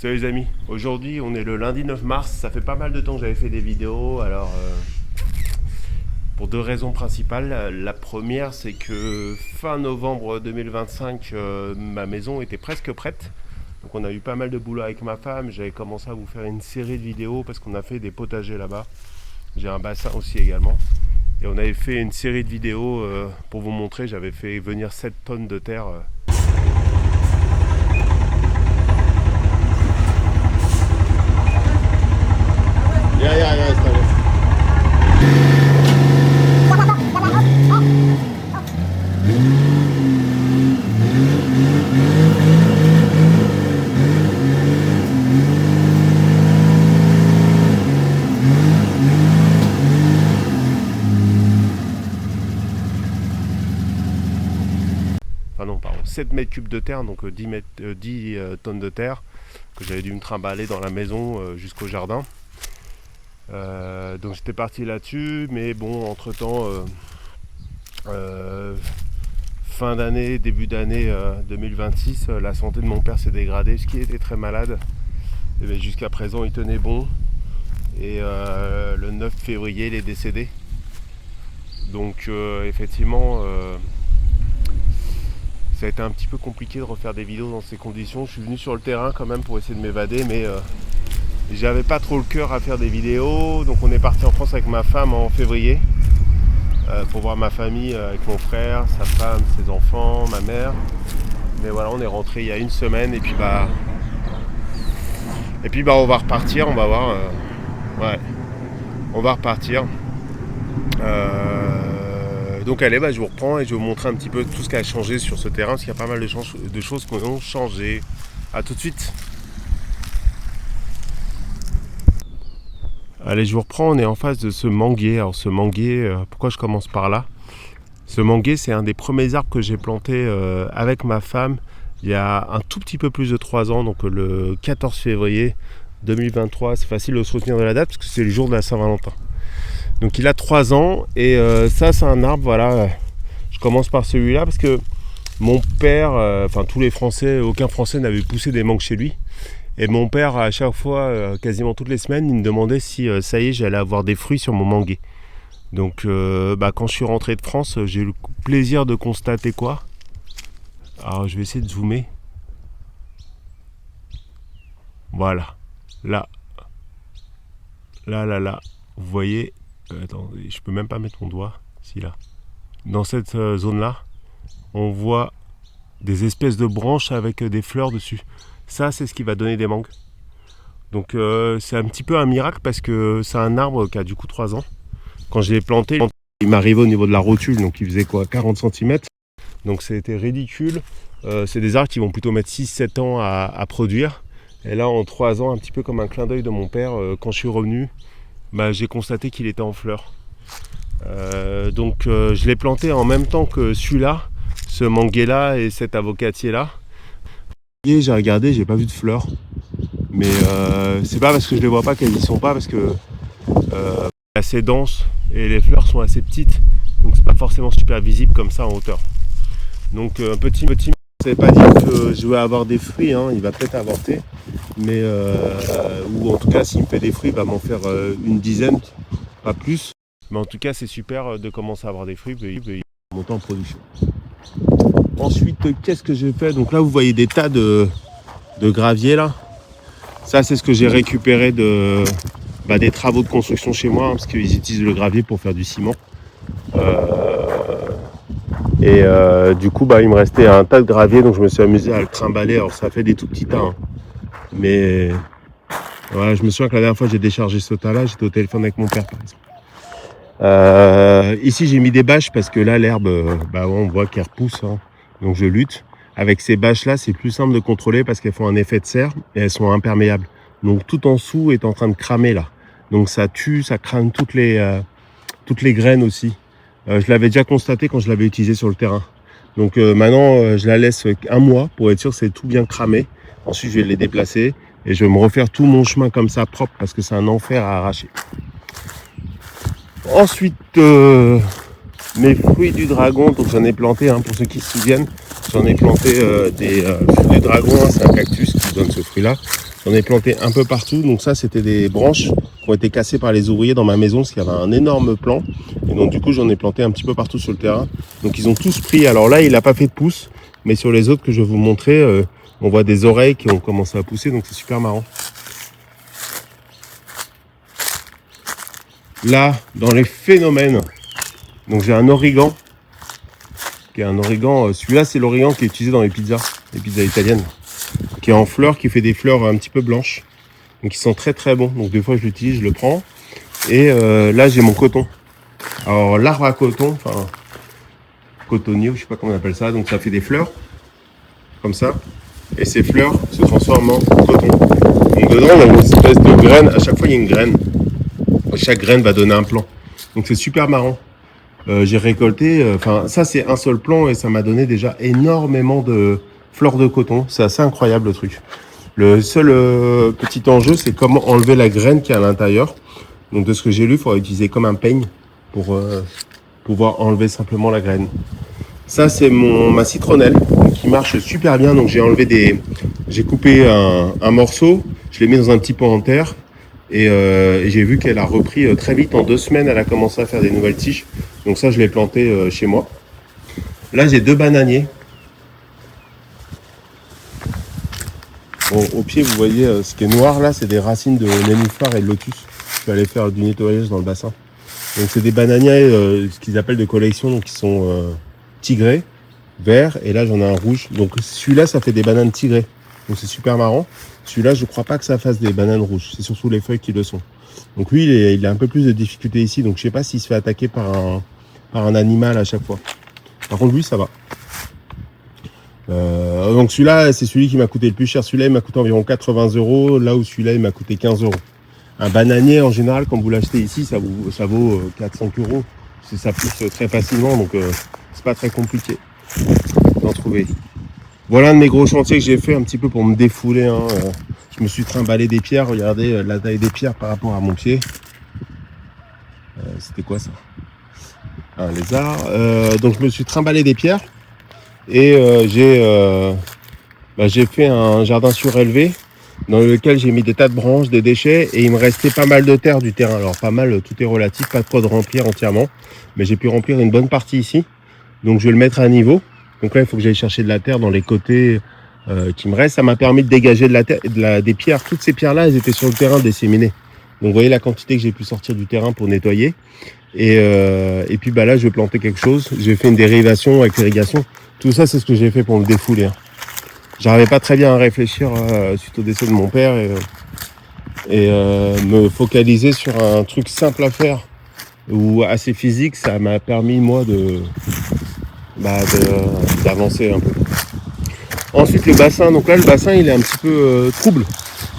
Salut les amis, aujourd'hui on est le lundi 9 mars, ça fait pas mal de temps que j'avais fait des vidéos, alors pour deux raisons principales. La première c'est que fin novembre 2025 ma maison était presque prête, donc on a eu pas mal de boulot avec ma femme, j'avais commencé à vous faire une série de vidéos parce qu'on a fait des potagers là-bas, j'ai un bassin aussi également, et on avait fait une série de vidéos pour vous montrer, j'avais fait venir 7 tonnes de terre. Ja, ist alles. Enfin non, pardon, 7 mètres cubes de terre, donc 10 tonnes de terre que j'avais dû me trimballer dans la maison jusqu'au jardin. Donc j'étais parti là-dessus, mais bon, entre-temps, fin d'année, début d'année 2026, la santé de mon père s'est dégradée, parce qu'il était très malade. Et jusqu'à présent, il tenait bon. Et le 9 février, il est décédé. Donc effectivement, ça a été un petit peu compliqué de refaire des vidéos dans ces conditions. Je suis venu sur le terrain quand même pour essayer de m'évader, mais j'avais pas trop le cœur à faire des vidéos. Donc on est parti en France avec ma femme en février pour voir ma famille avec mon frère, sa femme, ses enfants, ma mère. Mais voilà, on est rentré il y a une semaine et puis on va repartir, on va voir. Ouais, on va repartir. Donc allez, je vous reprends et je vais vous montrer un petit peu tout ce qui a changé sur ce terrain, parce qu'il y a pas mal de choses qui ont changé. A tout de suite. Allez, je vous reprends, on est en face de ce manguier. Alors ce manguier, pourquoi je commence par là? Ce manguier, c'est un des premiers arbres que j'ai planté avec ma femme il y a un tout petit peu plus de 3 ans, donc le 14 février 2023. C'est facile de se souvenir de la date parce que c'est le jour de la Saint-Valentin. Donc il a 3 ans et ça c'est un arbre, voilà, je commence par celui-là parce que mon père, tous les Français, aucun Français n'avait poussé des mangues chez lui. Et mon père, à chaque fois, quasiment toutes les semaines, il me demandait si ça y est, j'allais avoir des fruits sur mon manguier. Donc quand je suis rentré de France, j'ai eu le plaisir de constater quoi? Alors je vais essayer de zoomer. Voilà, là, vous voyez. Attendez, je peux même pas mettre mon doigt, si là. Dans cette zone-là, on voit des espèces de branches avec des fleurs dessus. Ça, c'est ce qui va donner des mangues. Donc c'est un petit peu un miracle parce que c'est un arbre qui a du coup 3 ans. Quand je l'ai planté, il m'arrivait au niveau de la rotule, donc il faisait quoi, 40 cm. Donc c'était ridicule. C'est des arbres qui vont plutôt mettre 6-7 ans à produire. Et là, en 3 ans, un petit peu comme un clin d'œil de mon père, quand je suis revenu, j'ai constaté qu'il était en fleurs. Donc je l'ai planté en même temps que celui-là, ce manguier là et cet avocatier là. Et j'ai regardé, j'ai pas vu de fleurs. Mais c'est pas parce que je les vois pas qu'elles y sont pas, parce que c'est assez dense et les fleurs sont assez petites. Donc c'est pas forcément super visible comme ça en hauteur. Donc petit, ça veut pas dire que je vais avoir des fruits, hein, il va peut-être avorter. Mais ou en tout cas s'il me fait des fruits, il va m'en faire une dizaine, pas plus. Mais en tout cas c'est super de commencer à avoir des fruits, il va monter en production. Ensuite, qu'est-ce que j'ai fait? Donc là vous voyez des tas de gravier là. Ça c'est ce que j'ai récupéré des travaux de construction chez moi, hein, parce qu'ils utilisent le gravier pour faire du ciment. Du coup il me restait un tas de gravier, donc je me suis amusé à le trimballer. Alors ça fait des tout petits tas, hein. Mais voilà, je me souviens que la dernière fois j'ai déchargé ce tas là, j'étais au téléphone avec mon père par exemple. Ici j'ai mis des bâches parce que là l'herbe, on voit qu'elle repousse, hein. Donc je lutte. Avec ces bâches là c'est plus simple de contrôler parce qu'elles font un effet de serre et elles sont imperméables. Donc tout en dessous est en train de cramer là. Donc ça tue, ça crame toutes les graines aussi. Je l'avais déjà constaté quand je l'avais utilisé sur le terrain. Donc maintenant je la laisse 1 mois pour être sûr que c'est tout bien cramé. Ensuite je vais les déplacer et je vais me refaire tout mon chemin comme ça propre parce que c'est un enfer à arracher. Ensuite mes fruits du dragon, donc j'en ai planté, hein, pour ceux qui se souviennent, j'en ai planté des fruits du dragon, hein, c'est un cactus qui donne ce fruit là. J'en ai planté un peu partout. Donc ça, c'était des branches qui ont été cassées par les ouvriers dans ma maison parce qu'il y avait un énorme plan. Et donc du coup, j'en ai planté un petit peu partout sur le terrain. Donc ils ont tous pris. Alors là, il n'a pas fait de pouce. Mais sur les autres que je vais vous montrer, on voit des oreilles qui ont commencé à pousser. Donc c'est super marrant. Là, dans les phénomènes, donc j'ai un origan. Qui est un origan. Celui-là, c'est l'origan qui est utilisé dans les pizzas italiennes. Qui est en fleurs, qui fait des fleurs un petit peu blanches. Donc ils sont très très bons. Donc des fois je l'utilise, je le prends. Et là j'ai mon coton. Alors l'arbre à coton, enfin cotonnier, je sais pas comment on appelle ça. Donc ça fait des fleurs, comme ça. Et ces fleurs se transforment en coton. Donc dedans il y a une espèce de graine. À chaque fois il y a une graine. Chaque graine va donner un plant. Donc c'est super marrant. J'ai récolté, ça c'est un seul plant et ça m'a donné déjà énormément de fleurs de coton. C'est assez incroyable le truc. Le seul petit enjeu, c'est comment enlever la graine qui est à l'intérieur. Donc de ce que j'ai lu, il faudra utiliser comme un peigne pour pouvoir enlever simplement la graine. Ça c'est ma citronnelle qui marche super bien. Donc j'ai coupé un morceau, je l'ai mis dans un petit pot en terre et j'ai vu qu'elle a repris très vite. En 2 semaines, elle a commencé à faire des nouvelles tiges. Donc ça, je l'ai planté chez moi. Là, j'ai 2 bananiers. Bon, au pied, vous voyez ce qui est noir là, c'est des racines de nénuphar et de lotus. Je vais aller faire du nettoyage dans le bassin. Donc c'est des bananiers, ce qu'ils appellent de collection, donc qui sont tigrés, verts, et là j'en ai un rouge. Donc celui-là, ça fait des bananes tigrées. Donc c'est super marrant. Celui-là, je crois pas que ça fasse des bananes rouges. C'est surtout les feuilles qui le sont. Donc lui, il a un peu plus de difficulté ici. Donc je sais pas s'il se fait attaquer par un animal à chaque fois. Par contre, lui, ça va. Donc celui-là, c'est celui qui m'a coûté le plus cher. Celui-là, il m'a coûté environ 80 €, là où celui-là, il m'a coûté 15 €. Un bananier, en général, quand vous l'achetez ici, ça vaut 4-5 €. Ça pousse très facilement, donc c'est pas très compliqué d'en trouver. Voilà un de mes gros chantiers que j'ai fait un petit peu pour me défouler. Je me suis trimballé des pierres. Regardez la taille des pierres par rapport à mon pied. C'était quoi ça? Un lézard. Donc je me suis trimballé des pierres. Et j'ai fait un jardin surélevé dans lequel j'ai mis des tas de branches, des déchets, et il me restait pas mal de terre du terrain. Alors pas mal, tout est relatif, pas de quoi de remplir entièrement, mais j'ai pu remplir une bonne partie ici. Donc je vais le mettre à niveau. Donc là, il faut que j'aille chercher de la terre dans les côtés qui me restent. Ça m'a permis de dégager de la terre, des pierres. Toutes ces pierres-là, elles étaient sur le terrain disséminées. Donc vous voyez la quantité que j'ai pu sortir du terrain pour nettoyer. Et puis là, je vais planter quelque chose. J'ai fait une dérivation avec l'irrigation. Tout ça, c'est ce que j'ai fait pour me défouler. J'arrivais pas très bien à réfléchir suite au décès de mon père et me focaliser sur un truc simple à faire ou assez physique. Ça m'a permis, moi, d'avancer un peu. Ensuite, le bassin. Donc là, le bassin, il est un petit peu trouble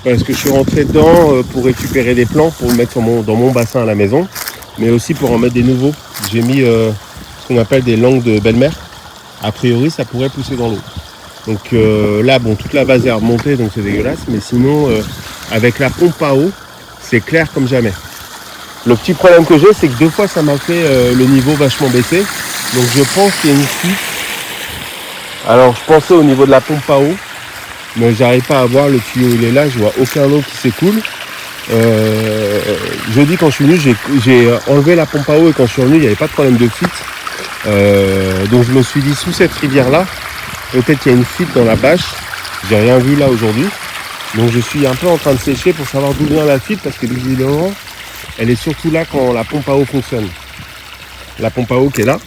parce que je suis rentré dedans pour récupérer des plants pour le mettre dans mon bassin à la maison, mais aussi pour en mettre des nouveaux. J'ai mis ce qu'on appelle des langues de belle-mère. A priori, ça pourrait pousser dans l'eau. Donc là, bon, toute la base est remontée, donc c'est dégueulasse. Mais sinon, avec la pompe à eau, c'est clair comme jamais. Le petit problème que j'ai, c'est que 2 fois, ça m'a fait le niveau vachement baisser. Donc je pense qu'il y a une fuite. Alors je pensais au niveau de la pompe à eau, mais j'arrive pas à voir le tuyau, il est là, je vois aucun eau qui s'écoule. Jeudi, quand je suis venu, j'ai enlevé la pompe à eau et quand je suis revenu, il n'y avait pas de problème de fuite. Donc je me suis dit, sous cette rivière-là, peut-être qu'il y a une fuite dans la bâche. J'ai rien vu là aujourd'hui. Donc je suis un peu en train de sécher pour savoir d'où vient la fuite, parce que visiblement, elle est surtout là quand la pompe à eau fonctionne. La pompe à eau qui est là.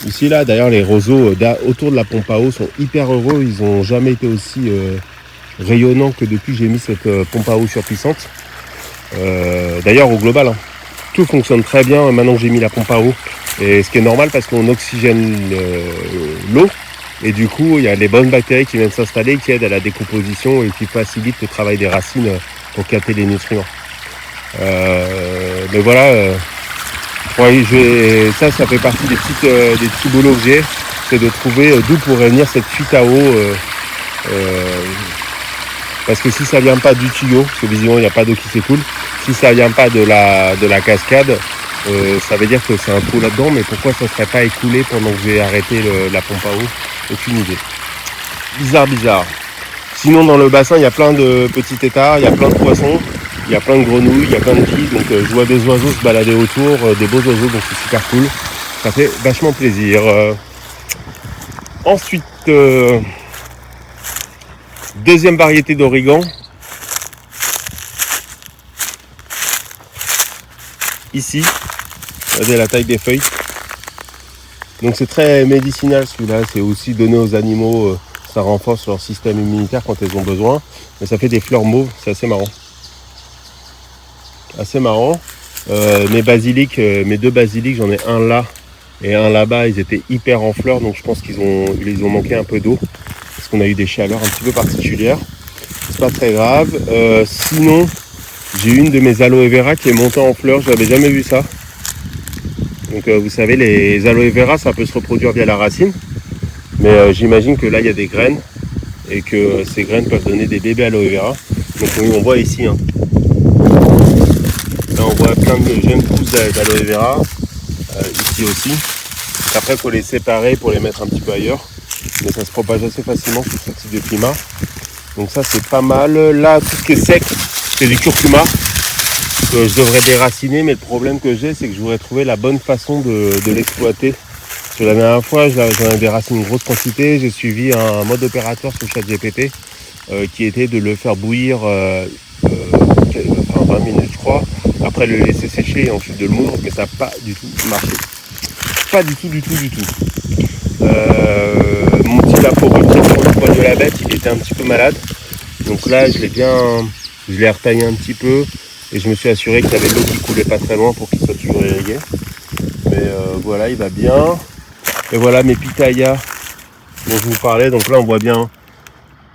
Ici, là, d'ailleurs, les roseaux autour de la pompe à eau sont hyper heureux. Ils n'ont jamais été aussi rayonnants que depuis que j'ai mis cette pompe à eau surpuissante. D'ailleurs, au global, tout fonctionne très bien maintenant que j'ai mis la pompe à eau. Et ce qui est normal parce qu'on oxygène l'eau. Et du coup, il y a les bonnes bactéries qui viennent s'installer, qui aident à la décomposition et qui facilitent le travail des racines pour capter les nutriments. Mais voilà, ça fait partie des petits boulots que j'ai. C'est de trouver d'où pourrait venir cette fuite à eau. Parce que si ça vient pas du tuyau, parce que visiblement il n'y a pas d'eau qui s'écoule, si ça vient pas de la cascade, ça veut dire que c'est un trou là-dedans, mais pourquoi ça ne serait pas écoulé pendant que j'ai arrêté la pompe à eau? Aucune idée. bizarre. Sinon dans le bassin il y a plein de petits têtards, il y a plein de poissons, il y a plein de grenouilles, il y a plein de filles, donc je vois des oiseaux se balader autour, des beaux oiseaux, donc c'est super cool. Ça fait vachement plaisir. Ensuite, deuxième variété d'origan. Ici, regardez la taille des feuilles. Donc c'est très médicinal celui-là, c'est aussi donné aux animaux, ça renforce leur système immunitaire quand ils ont besoin. Mais ça fait des fleurs mauves, c'est assez marrant. Mes basiliques, mes deux basiliques, j'en ai un là et un là-bas, ils étaient hyper en fleurs, donc je pense qu'ils ont manqué un peu d'eau parce qu'on a eu des chaleurs un petit peu particulières. C'est pas très grave. Sinon, j'ai une de mes aloe vera qui est montée en fleurs, je n'avais jamais vu ça. Donc vous savez, les aloe vera, ça peut se reproduire via la racine, mais j'imagine que là il y a des graines et que ces graines peuvent donner des bébés aloe vera. Donc oui, on voit ici, hein. Là on voit plein de jeunes pousses d'aloe vera, ici aussi. Après il faut les séparer pour les mettre un petit peu ailleurs, mais ça se propage assez facilement sous ce type de climat. Donc ça c'est pas mal. Là tout ce qui est sec, c'est du curcuma que je devrais déraciner, mais le problème que j'ai, c'est que je voudrais trouver la bonne façon de l'exploiter. Parce que la dernière fois j'en ai déraciné une grosse quantité, j'ai suivi un mode opérateur sur ChatGPT qui était de le faire bouillir 20 minutes je crois, après le laisser sécher et ensuite de le moudre, mais ça n'a pas du tout marché. Pas du tout. Mon petit laporus sur le poil de la bête, il était un petit peu malade. Donc là je l'ai retaillé un petit peu et je me suis assuré qu'il y avait de l'eau qui coulait pas très loin pour qu'il soit toujours irrigué. Mais voilà, il va bien. Et voilà mes pitayas dont je vous parlais. Donc là on voit bien,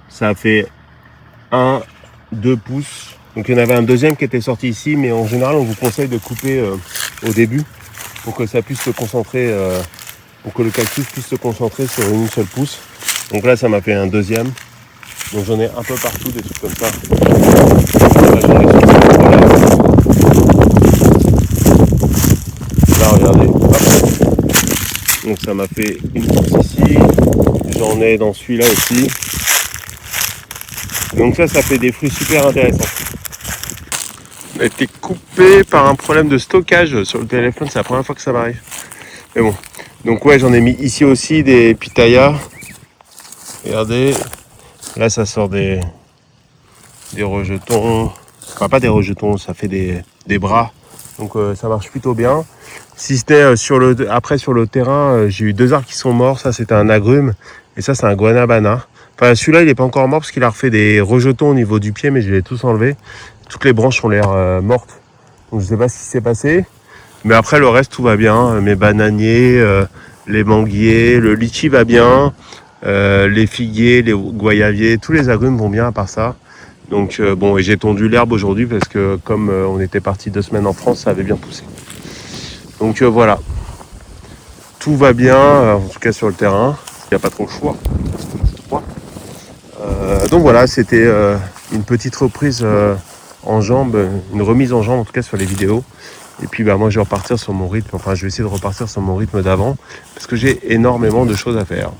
ça a fait 1-2 pouces. Donc il y en avait un deuxième qui était sorti ici, mais en général on vous conseille de couper au début pour que ça puisse se concentrer, pour que le cactus puisse se concentrer sur une seule pousse. Donc là ça m'a fait un deuxième. Donc j'en ai un peu partout des trucs comme ça. Là regardez. Hop. Donc ça m'a fait une pousse ici. J'en ai dans celui-là aussi. Donc ça fait des fruits super intéressants. A été coupé par un problème de stockage sur le téléphone, c'est la première fois que ça m'arrive. Mais bon. Donc ouais, j'en ai mis ici aussi des pitayas. Regardez. Là ça sort des rejetons. Enfin pas des rejetons, ça fait des bras. Donc ça marche plutôt bien. Si c'était sur le terrain, j'ai eu 2 arbres qui sont morts. Ça c'était un agrume et ça c'est un guanabana. Enfin celui-là il n'est pas encore mort parce qu'il a refait des rejetons au niveau du pied, mais je les ai tous enlevés. Toutes les branches ont l'air mortes. Donc je ne sais pas ce qui s'est passé. Mais après le reste tout va bien. Mes bananiers, les manguiers, le litchi va bien. Les figuiers, les goyaviers, tous les agrumes vont bien à part ça. Donc bon, et j'ai tondu l'herbe aujourd'hui parce que comme on était parti 2 semaines en France, ça avait bien poussé. Donc voilà, tout va bien, en tout cas sur le terrain. Il n'y a pas trop le choix. Donc voilà, c'était une petite reprise en jambes, une remise en jambes en tout cas sur les vidéos. Et puis moi je vais repartir sur mon rythme, enfin je vais essayer de repartir sur mon rythme d'avant parce que j'ai énormément de choses à faire.